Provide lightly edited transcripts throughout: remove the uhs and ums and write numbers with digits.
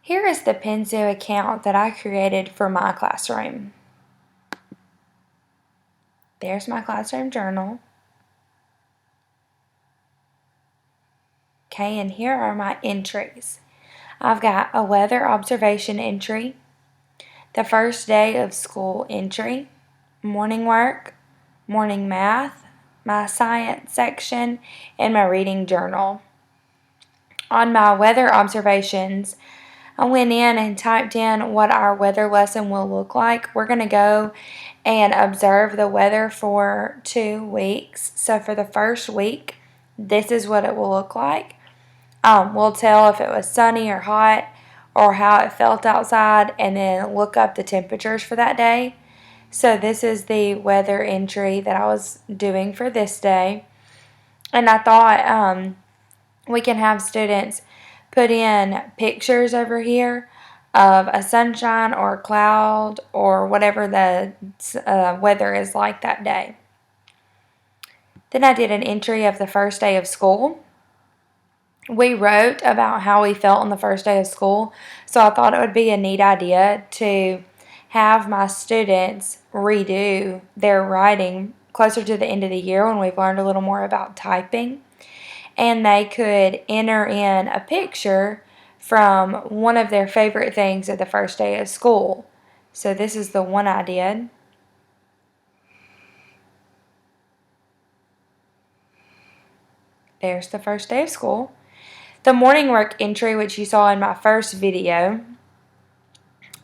Here is the Penzu account that I created for my classroom. There's my classroom journal. Okay, and here are my entries. I've got a weather observation entry, the first day of school entry, morning work, morning math, my science section, and my reading journal. On my weather observations, I went in and typed in what our weather lesson will look like. We're going to go and observe the weather for 2 weeks. So for the first week, this is what it will look like. We'll tell if it was sunny or hot or how it felt outside, and then look up the temperatures for that day. So this is the weather entry that I was doing for this day. And I thought we can have students put in pictures over here of a sunshine or a cloud or whatever the weather is like that day. Then I did an entry of the first day of school. We wrote about how we felt on the first day of school, so I thought it would be a neat idea to have my students redo their writing closer to the end of the year when we've learned a little more about typing. And they could enter in a picture from one of their favorite things at the first day of school. So this is the one I did. There's the first day of school. The morning work entry, which you saw in my first video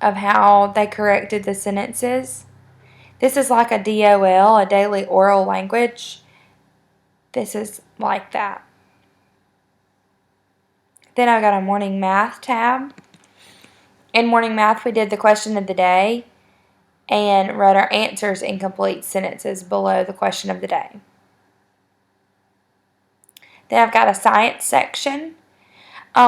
of how they corrected the sentences. This is like a DOL, a daily oral language. This is like that. Then I've got a morning math tab. In morning math, we did the question of the day and wrote our answers in complete sentences below the question of the day. Then I've got a science section.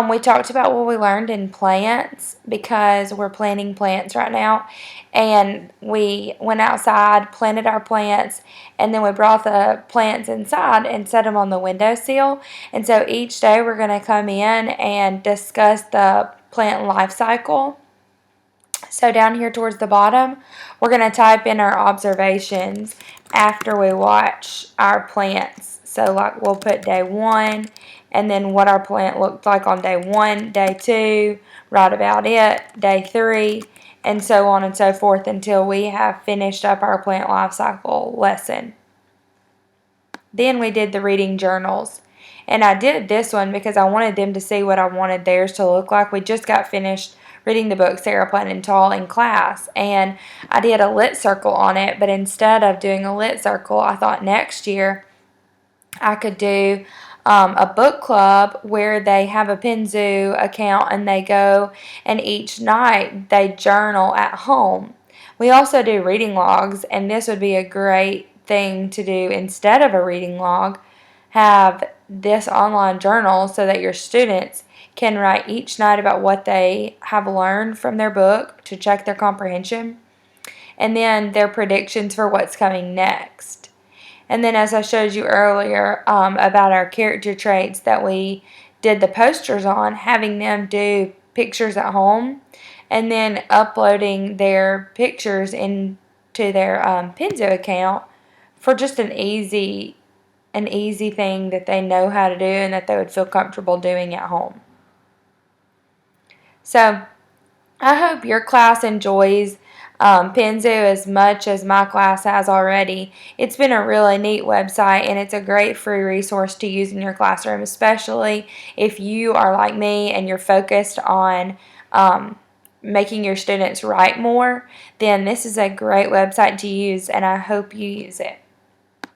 We talked about what we learned in plants because we're planting plants right now. And we went outside, planted our plants, and then we brought the plants inside and set them on the windowsill. And so each day we're going to come in and discuss the plant life cycle. So down here towards the bottom, we're going to type in our observations after we watch our plants. So like we'll put day 1 and then what our plant looked like on day 1, day 2, write about it, day 3, and so on and so forth until we have finished up our plant life cycle lesson. Then we did the reading journals. And I did this one because I wanted them to see what I wanted theirs to look like. We just got finished reading the book Sarah Plantin Tall in class, and I did a lit circle on it, but instead of doing a lit circle, I thought next year I could do a book club where they have a Penzu account and they go and each night they journal at home. We also do reading logs, and this would be a great thing to do instead of a reading log. Have this online journal so that your students can write each night about what they have learned from their book to check their comprehension, and then their predictions for what's coming next. And then as I showed you earlier about our character traits that we did the posters on, having them do pictures at home and then uploading their pictures into their Penzu account for just an easy thing that they know how to do and that they would feel comfortable doing at home. So I hope your class enjoys Penzu as much as my class has already. It's been a really neat website, and it's a great free resource to use in your classroom, especially if you are like me and you're focused on making your students write more. Then this is a great website to use, and I hope you use it.